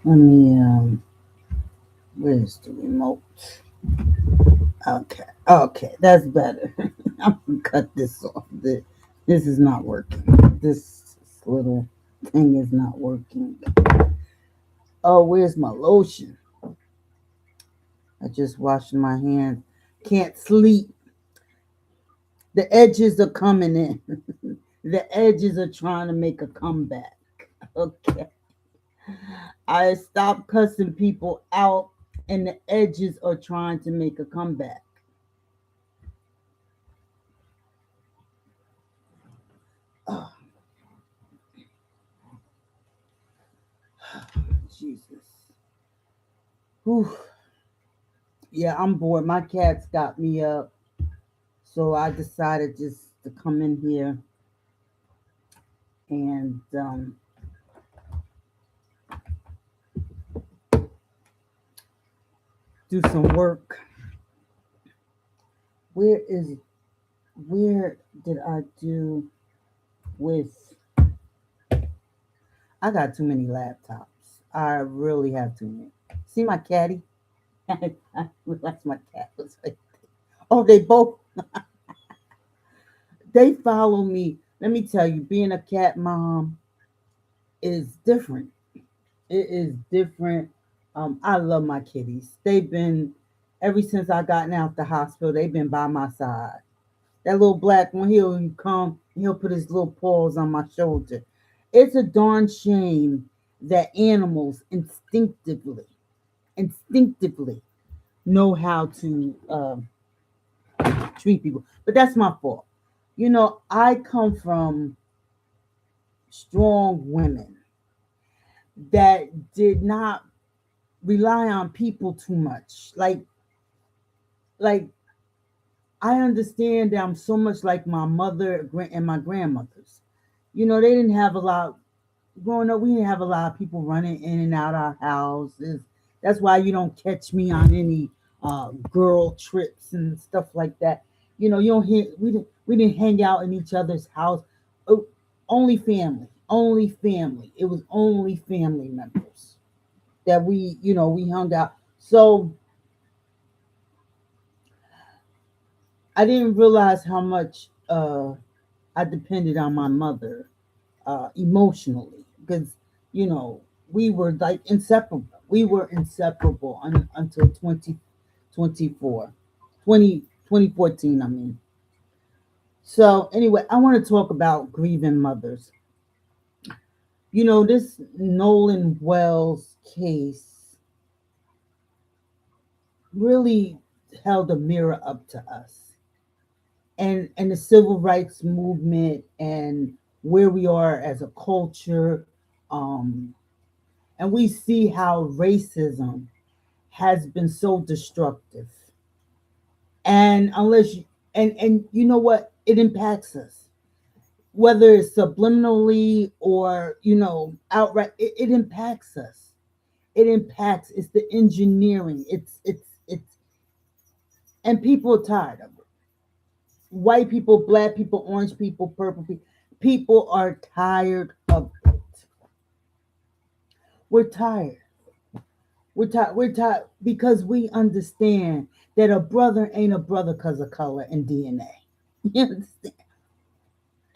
Let me where's the remote? Okay, that's better. I'm gonna cut this off. This is not working. This little thing is not working. Oh, where's my lotion? I just washed my hands. Can't sleep. The edges are coming in. The edges are trying to make a comeback. Okay. I stopped cussing people out, and the edges are trying to make a comeback. Oh, Jesus. Whew. Yeah, I'm bored. My cats got me up, so I decided just to come in here and do some work. Where is where did I do with? I got too many laptops. I really have too many. See my caddy? That's my cat. Was right there. Oh, they both they follow me. Let me tell you, being a cat mom is different. It is different. I love my kitties. They've been ever since I gotten out the hospital. They've been by my side. That little black one, he'll come, he'll put his little paws on my shoulder. It's a darn shame that animals instinctively know how to treat people. But that's my fault. You know, I come from strong women that did not rely on people too much. Like I understand that I'm so much like my mother and my grandmothers. You know, they didn't have a lot growing up. We didn't have a lot of people running in and out our houses. That's why you don't catch me on any girl trips and stuff like that. You know, you don't hear we didn't hang out in each other's house. Oh, only family, only family. It was only family members that we hung out. So I didn't realize how much I depended on my mother emotionally because we were like inseparable. We were inseparable until 2024, 2014. I mean. So anyway, I want to talk about grieving mothers. You know, this Nolan Wells case really held a mirror up to us and the civil rights movement and where we are as a culture. Um, and we see how racism has been so destructive. And unless you, and you know what, it impacts us, whether it's subliminally or outright. It impacts us. It impacts. It's the engineering. It's and people are tired of it. White people, black people, orange people, purple people. People are tired of it. We're tired. We're tired because we understand that a brother ain't a brother because of color and DNA. You understand?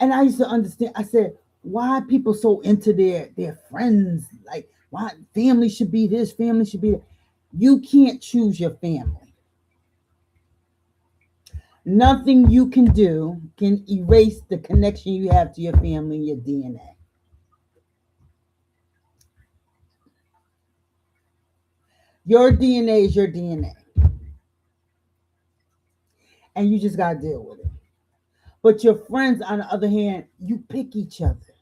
And I used to understand. I said, why are people so into their friends? Like, why family should be this, family should be that. You can't choose your family. Nothing you can do can erase the connection you have to your family and your DNA. Your DNA is your DNA, and you just gotta deal with it. But your friends, on the other hand, you pick each other,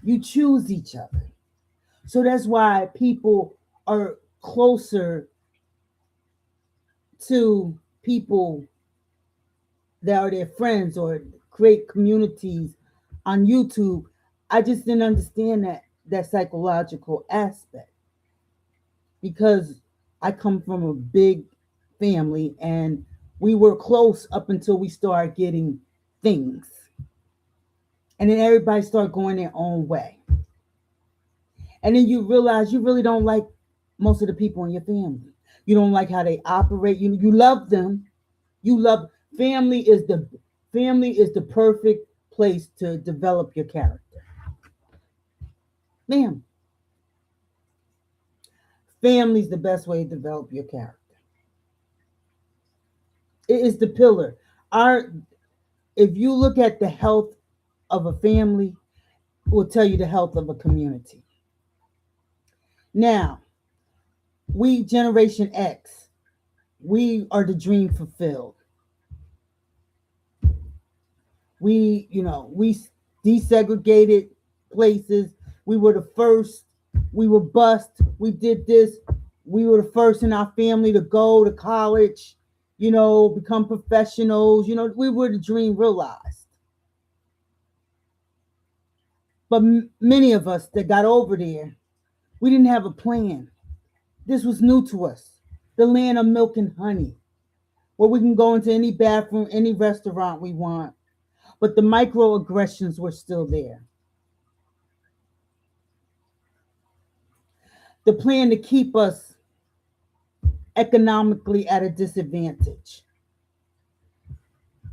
you choose each other. So that's why people are closer to people that are their friends or create communities on YouTube. I just didn't understand that psychological aspect because I come from a big family and we were close up until we started getting things. And then everybody started going their own way. And then you realize you really don't like most of the people in your family. You don't like how they operate. You love them. You love family is the perfect place to develop your character. Ma'am, family's the best way to develop your character. It is the pillar. Our If you look at the health of a family, it will tell you the health of a community. Now, we Generation X, we are the dream fulfilled. We desegregated places. We were the first. We were bust. We did this. We were the first in our family to go to college, become professionals. We were the dream realized. But many of us that got over there, we didn't have a plan. This was new to us. The land of milk and honey, where we can go into any bathroom, any restaurant we want. But the microaggressions were still there. The plan to keep us economically at a disadvantage.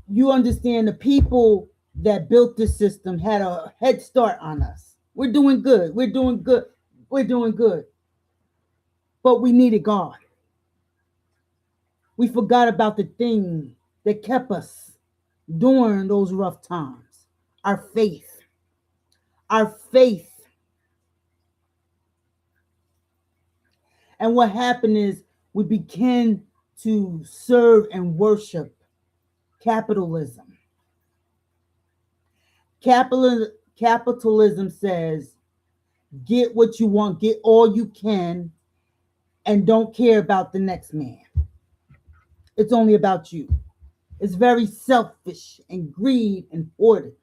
You understand, the people that built this system had a head start on us. We're doing good. We're doing good. We're doing good. But we needed God. We forgot about the thing that kept us during those rough times. Our faith. Our faith. And what happened is we began to serve and worship capitalism. Capitalism says, get what you want, get all you can, and don't care about the next man. It's only about you. It's very selfish and greed and hoarding.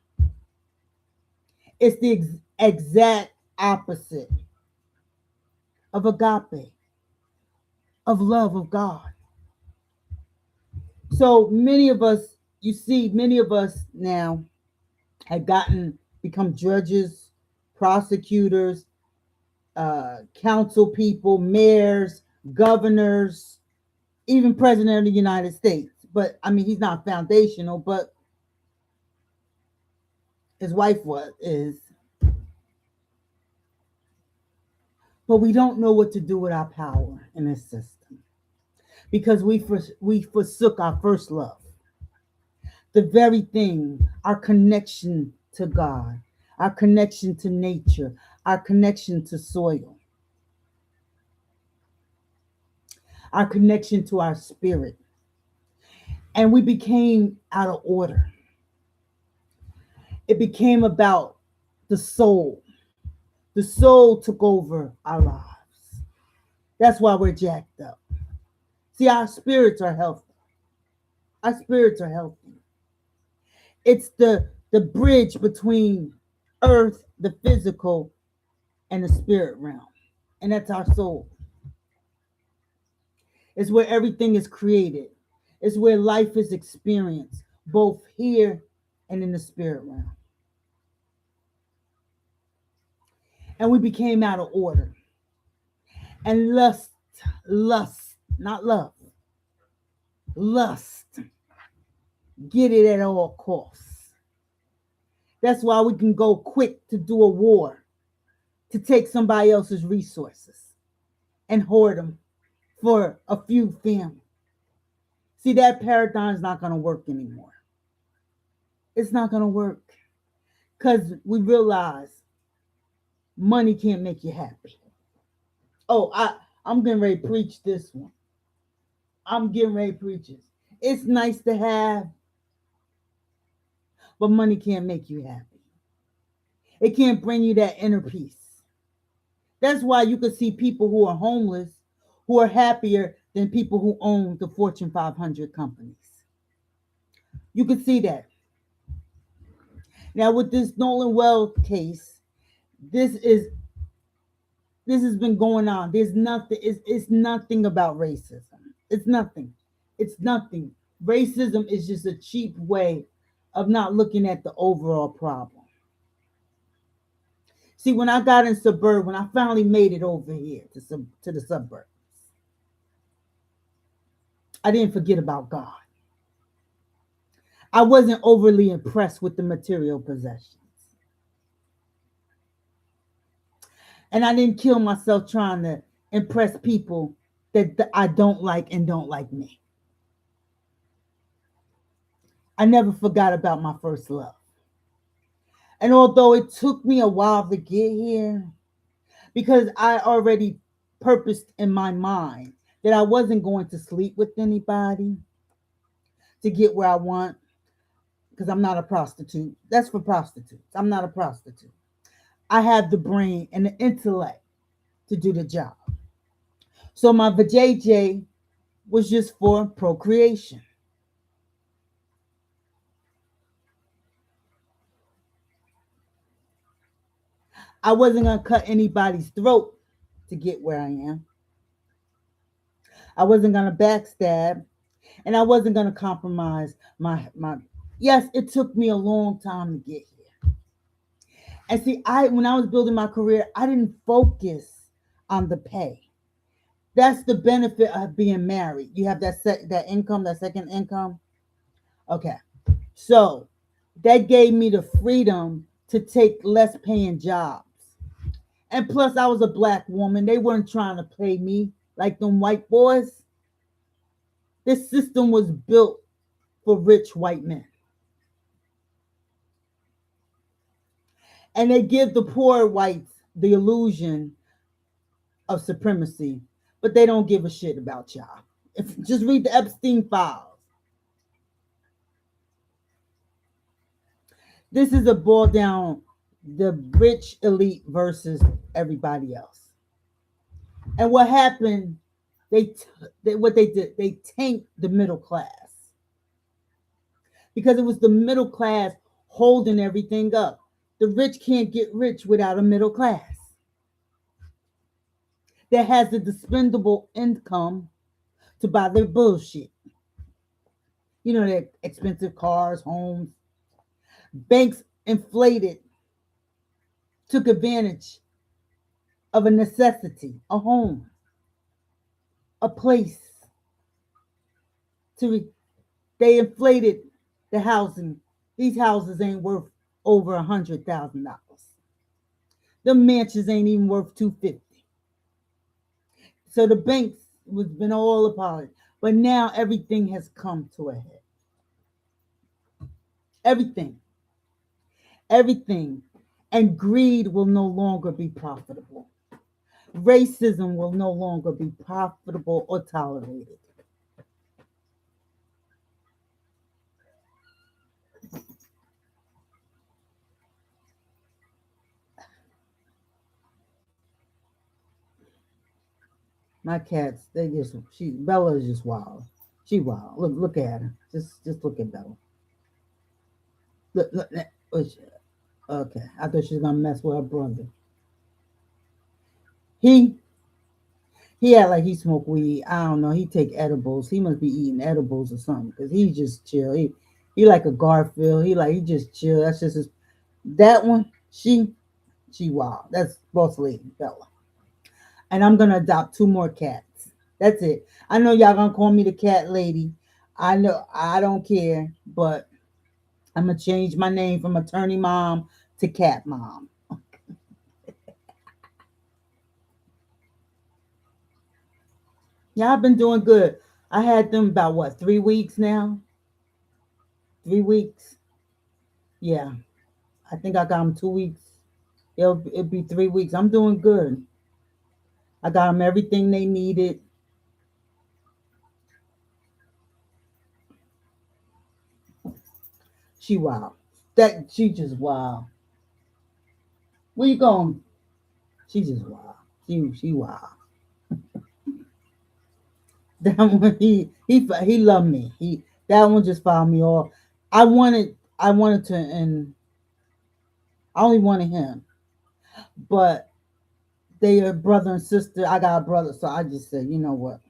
It's the exact opposite of agape, of love of God. So many of us, many of us now had become judges, prosecutors, council people, mayors, governors, even president of the United States. But I mean, he's not foundational, but his wife is. But we don't know what to do with our power in this system because we forsook our first love, the very thing, our connection to God, our connection to nature, our connection to soil, our connection to our spirit. And we became out of order. It became about the soul. The soul took over our lives. That's why we're jacked up. See, our spirits are healthy. Our spirits are healthy. It's the bridge between earth, the physical, and the spirit realm. And that's our soul. It's where everything is created. It's where life is experienced, both here and in the spirit realm. And we became out of order. And lust, not love, lust, get it at all costs. That's why we can go quick to do a war, to take somebody else's resources and hoard them for a few families. See, that paradigm is not going to work anymore. It's not going to work because we realize money can't make you happy. Oh, I'm getting ready to preach this one. I'm getting ready to preach it. It's nice to have, but money can't make you happy. It can't bring you that inner peace. That's why you can see people who are homeless who are happier than people who own the Fortune 500 companies. You can see that. Now with this Nolan Well case, this has been going on. There's nothing. It's nothing about racism. It's nothing. It's nothing. Racism is just a cheap way of not looking at the overall problem. See, when I got in suburb, when I finally made it over here to the suburbs, I didn't forget about God. I wasn't overly impressed with the material possessions. And I didn't kill myself trying to impress people that I don't like and don't like me. I never forgot about my first love. And although it took me a while to get here, because I already purposed in my mind that I wasn't going to sleep with anybody to get where I want, because I'm not a prostitute. That's for prostitutes. I'm not a prostitute. I have the brain and the intellect to do the job. So my vajayjay was just for procreation. I wasn't gonna cut anybody's throat to get where I am. I wasn't gonna backstab, and I wasn't gonna compromise my. Yes, it took me a long time to get here. And see, I when I was building my career, I didn't focus on the pay. That's the benefit of being married. You have that income, that second income. Okay, so that gave me the freedom to take less paying jobs. And plus, I was a black woman. They weren't trying to pay me like them white boys. This system was built for rich white men. And they give the poor whites the illusion of supremacy, but they don't give a shit about y'all. If just read the Epstein files. This is a boil down the rich elite versus everybody else. And what happened? What they did, they tanked the middle class because it was the middle class holding everything up. The rich can't get rich without a middle class that has the dispendable income to buy their bullshit. You know, their expensive cars, homes. Banks inflated, took advantage of a necessity, a home, a place to. They inflated the housing. These houses ain't worth over $100,000. The mansions ain't even worth 250. So the banks was been all about it, but now everything has come to a head. Everything, everything, and greed will no longer be profitable. Racism will no longer be profitable or tolerated. My cats, they just she Bella is just wild. She wild. Look at her. Just look at Bella. Look. Okay, I thought she was gonna mess with her brother. He he act like he smoke weed. I don't know. He take edibles. He must be eating edibles or something because he just chill. He like a Garfield. He just chill. That's just his. That one. She wild. That's boss lady Bella. And I'm gonna adopt two more cats. That's it. I know y'all gonna call me the cat lady. I know I don't care, but I'm gonna change my name from attorney mom to cat mom. Yeah, I've been doing good. I had them about what 3 weeks now. 3 weeks. Yeah, I think I got them 2 weeks. It'll be 3 weeks. I'm doing good. I got them everything they needed. She wild. That she just wild. Where you going? She just wild. She wild. That one he loved me. That one just found me all. I wanted to and I only wanted him, but they are brother and sister. I got a brother, so I just said, you know what?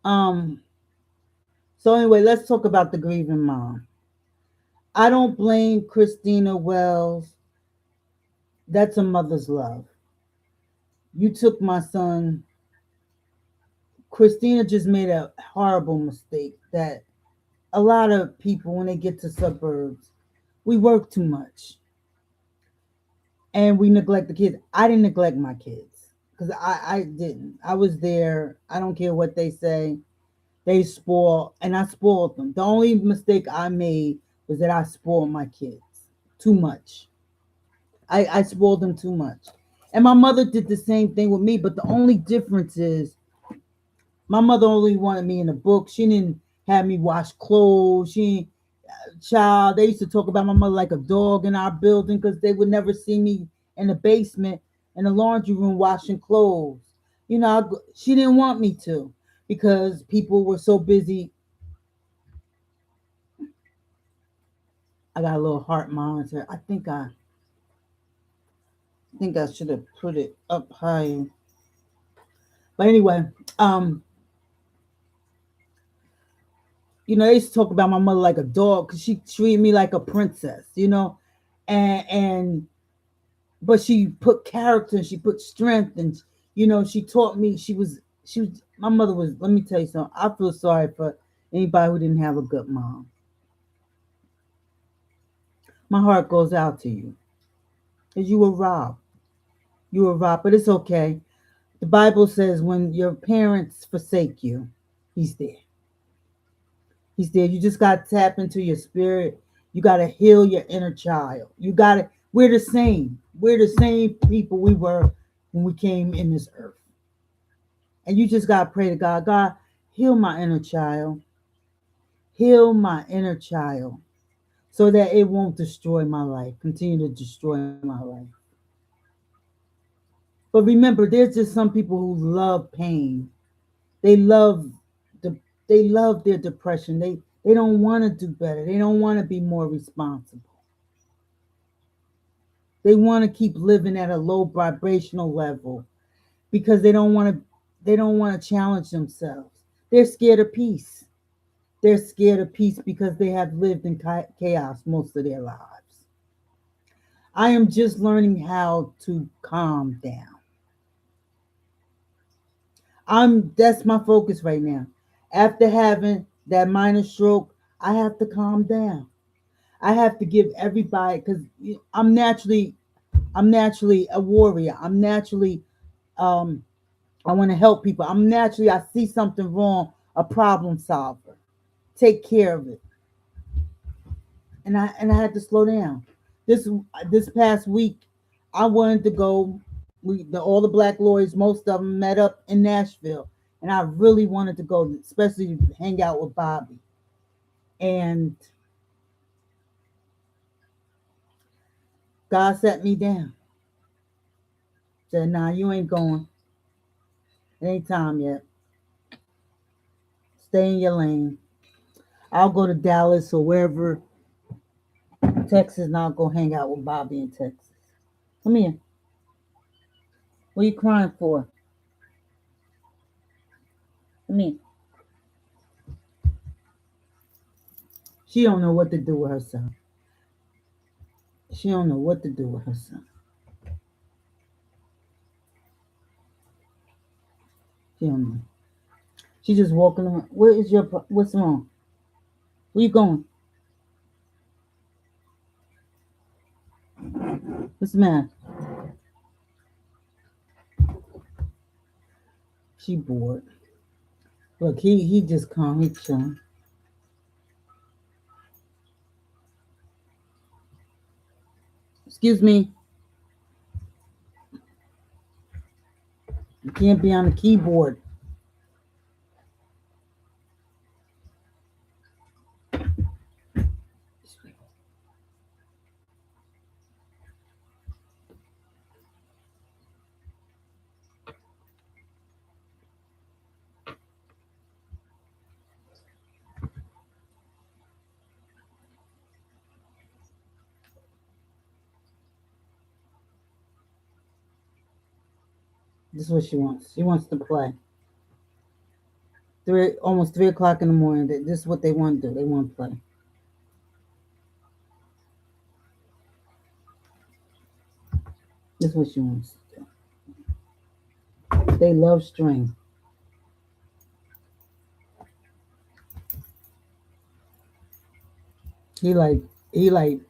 Um. So anyway, let's talk about the grieving mom. I don't blame Christina Wells. That's a mother's love. You took my son. Christina just made a horrible mistake that a lot of people, when they get to suburbs, we work too much and we neglect the kids. I didn't neglect my kids because I didn't. I was there. I don't care what they say. They spoil, and I spoiled them. The only mistake I made was that I spoiled my kids too much. I spoiled them too much. And my mother did the same thing with me, but the only difference is my mother only wanted me in the book. She didn't have me wash clothes. She child. They used to talk about my mother like a dog in our building because they would never see me in the basement in the laundry room washing clothes. She didn't want me to because people were so busy. I got a little heart monitor. I think I should have put it up higher. But anyway, um, they used to talk about my mother like a dog because she treated me like a princess. And but she put character and she put strength and she taught me she was my mother was let me tell you something. I feel sorry for anybody who didn't have a good mom. My heart goes out to you because you were robbed, but it's okay. The Bible says when your parents forsake you, he's there. You just got to tap into your spirit. You got to heal your inner child. We're the same people we were when we came in this earth. And you just got to pray to God. God, heal my inner child. Heal my inner child so that it won't destroy my life, continue to destroy my life. But remember, there's just some people who love pain. They love the they love their depression. They don't want to do better. They don't want to be more responsible. They want to keep living at a low vibrational level because they don't want to challenge themselves. They're scared of peace. They're scared of peace because they have lived in chaos most of their lives. I am just learning how to calm down. That's my focus right now. After having that minor stroke, I have to calm down. I have to give everybody because I'm naturally a warrior. I'm naturally um I want to help people. I see something wrong, a problem solver. Take care of it. And I had to slow down. This past week, I wanted to go. All the black lawyers, most of them met up in Nashville, and I really wanted to go, especially to hang out with Bobby. And God sat me down. Said, "Nah, you ain't going. It ain't time yet. Stay in your lane. I'll go to Dallas or wherever, Texas, and I'll go hang out with Bobby in Texas. Come here. What are you crying for? Come here." She don't know what to do with herself. She don't know what to do with herself. She don't know. She just walking around. What's wrong? Where you going? What's the matter? She bored. Look, he just calm. He chilling. Excuse me. You can't be on the keyboard. This is what she wants. She wants to play. almost 3 o'clock in the morning. This is what they want to do. They want to play. This is what she wants to do. They love string. He like he like.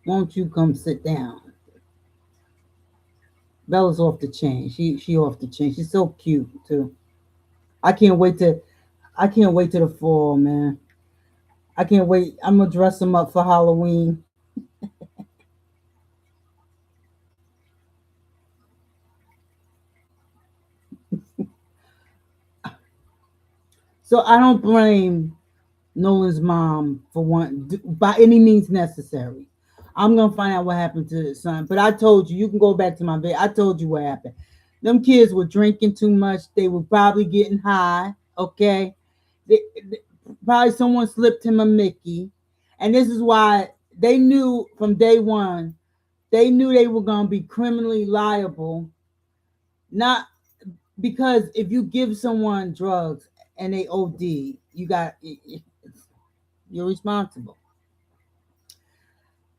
Won't you come sit down? Bella's off the chain. She off the chain. She's so cute too. I can't wait to I can't wait to the fall, man. I can't wait. I'm gonna dress them up for Halloween. So I don't blame Nolan's mom for one by any means necessary. I'm gonna find out what happened to his son. But I told you, you can go back to my video. I told you what happened. Them kids were drinking too much. They were probably getting high. Okay, they, probably someone slipped him a Mickey, and this is why they knew from day one. They knew they were gonna be criminally liable, not because if you give someone drugs and they OD, you're responsible.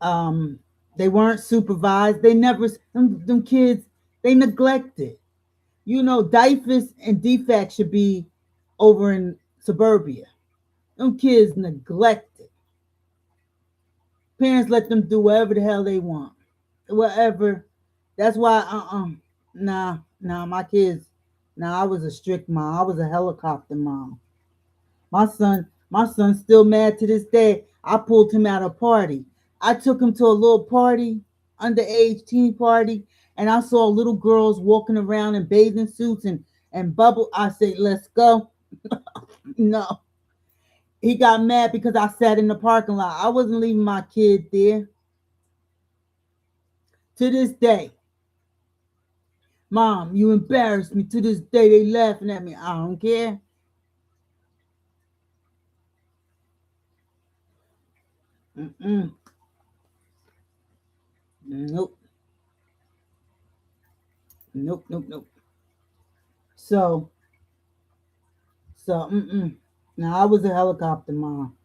Um, they weren't supervised. They never them kids they neglected. You know, DIFUS and DFAC should be over in suburbia. Them kids neglected. Parents let them do whatever the hell they want. Whatever. That's why nah, my kids. Nah, I was a strict mom. I was a helicopter mom. My son's still mad to this day. I pulled him at a party. I took him to a little party, underage teen party, and I saw little girls walking around in bathing suits and bubble. I said, "Let's go." No, he got mad because I sat in the parking lot. I wasn't leaving my kid there. To this day, Mom, you embarrassed me. To this day, they laughing at me. I don't care. Mm-mm. Nope. Nope. Nope. Nope. So so. Now I was a helicopter mom.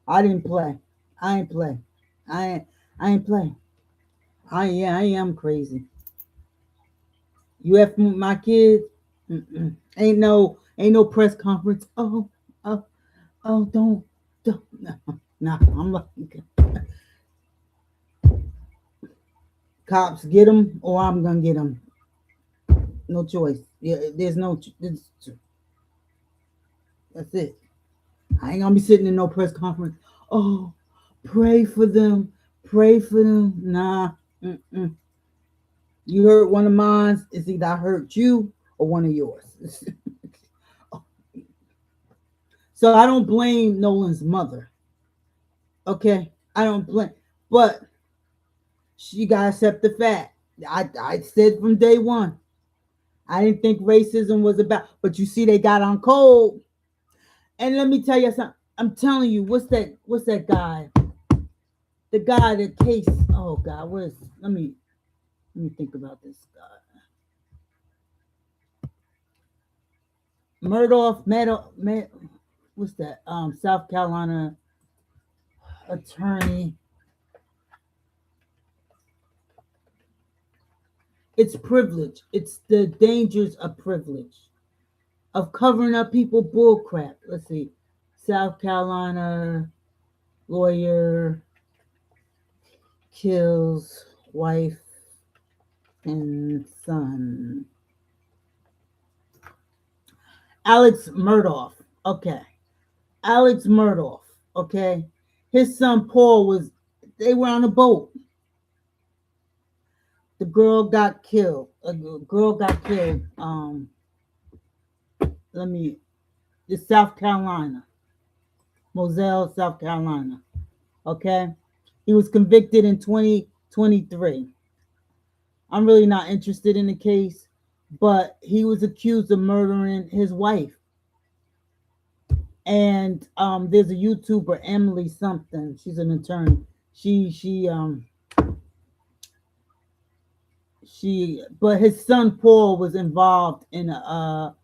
I didn't play. I ain't play. I ain't play. I am crazy. You have my kids. Ain't no press conference. Oh oh don't no no. I'm like cops get them or I'm gonna get them. No choice. Yeah, there's no. That's it. I ain't gonna be sitting in no press conference. Oh, pray for them. Pray for them. Nah. Mm-mm. You hurt one of mine. It's either I hurt you or one of yours. So I don't blame Nolan's mother. Okay, I don't blame, but she gotta accept the fact. I said from day one. I didn't think racism was about, but you see, they got on cold. And let me tell you something. I'm telling you, what's that guy? The guy that case. Oh God, what is? Let me think about this guy. Murdoch, what's that? South Carolina attorney. It's privilege. It's the dangers of privilege, of covering up people bullcrap. Let's see. South Carolina lawyer kills wife and son. Alex Murdoch. Okay. Alex Murdoch. Okay. His son Paul they were on a boat. The girl got killed. A girl got killed. Let me, it's South Carolina. Moselle, South Carolina. Okay. He was convicted in 2023. I'm really not interested in the case, but he was accused of murdering his wife. And there's a YouTuber, Emily something. She's an attorney. She but his son Paul was involved in a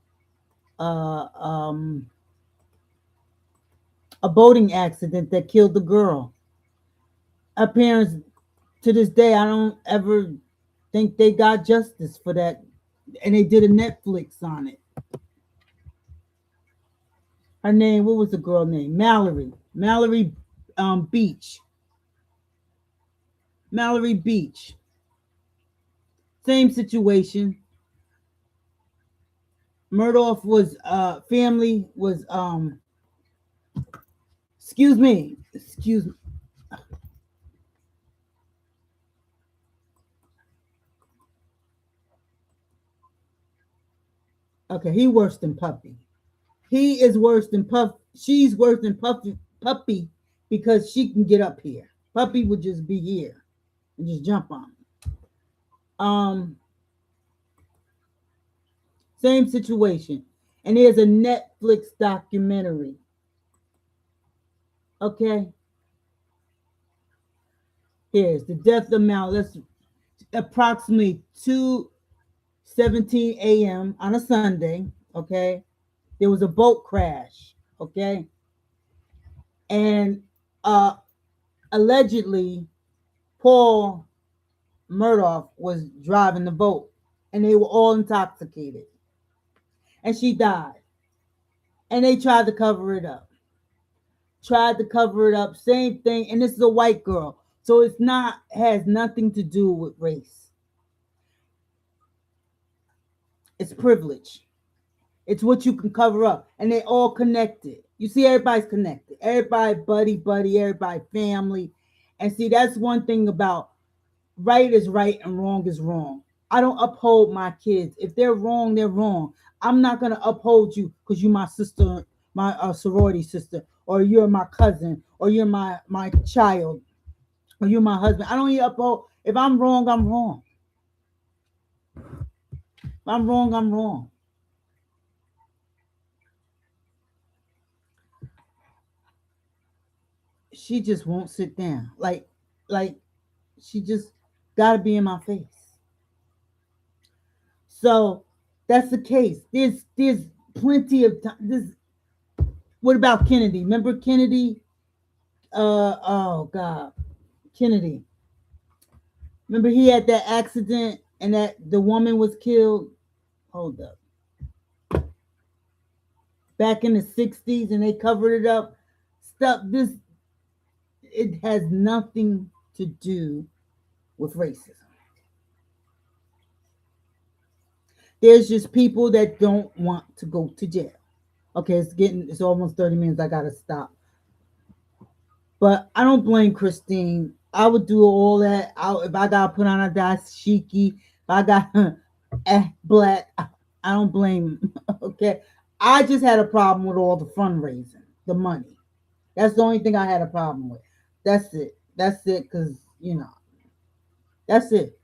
uh, um, a boating accident that killed the girl. Her parents, to this day, I don't ever think they got justice for that, and they did a Netflix on it. Her name, what was the girl name? Mallory Beach. Mallory Beach. Same situation. Murdoch was family was excuse me. Okay, he worse than Puppy. He is worse than Puff. She's worse than Puppy because she can get up here. Puppy would just be here and just jump on him. Same situation. And there's a Netflix documentary. Okay, here's the death amount. That's approximately 2:17 a.m. on a Sunday. Okay, there was a boat crash. Okay, and uh, allegedly Paul Murdoch was driving the boat, and they were all intoxicated, and she died. And they tried to cover it up. Tried to cover it up. Same thing. And this is a white girl, so it's not has nothing to do with race. It's privilege. It's what you can cover up, and they all connected. You see, everybody's connected. Everybody, buddy, everybody, family. And see, that's one thing about right is right and wrong is wrong. I don't uphold my kids. If they're wrong, they're wrong. I'm not gonna uphold you because you're my sister, my sorority sister, or you're my cousin, or you're my child, or you're my husband. I don't even uphold. If I'm wrong, I'm wrong. If I'm wrong, I'm wrong. She just won't sit down. Like she just gotta be in my face. So that's the case. There's plenty of time. This what about Kennedy? Remember Kennedy? Oh God, Kennedy. Remember he had that accident and that the woman was killed. Hold up. Back in the '60s, and they covered it up. Stuff. This it has nothing to do with racism. There's just people that don't want to go to jail. Okay, it's almost 30 minutes. I gotta stop. But I don't blame Christine. I would do all that. If I got put on a dashiki, if I got black, I don't blame him. Okay. I just had a problem with all the fundraising, the money. That's the only thing I had a problem with. That's it. That's it. Because, that's it.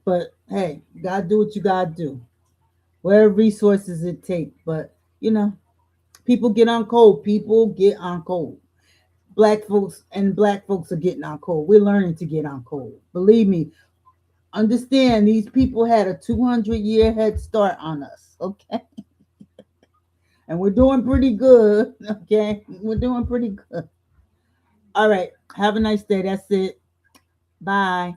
But hey, you got to do what you got to do. Whatever resources it takes. But, people get on cold. People get on cold. Black folks are getting on cold. We're learning to get on cold. Believe me, understand these people had a 200-year head start on us. Okay. And we're doing pretty good. Okay. We're doing pretty good. All right. Have a nice day. That's it. Bye.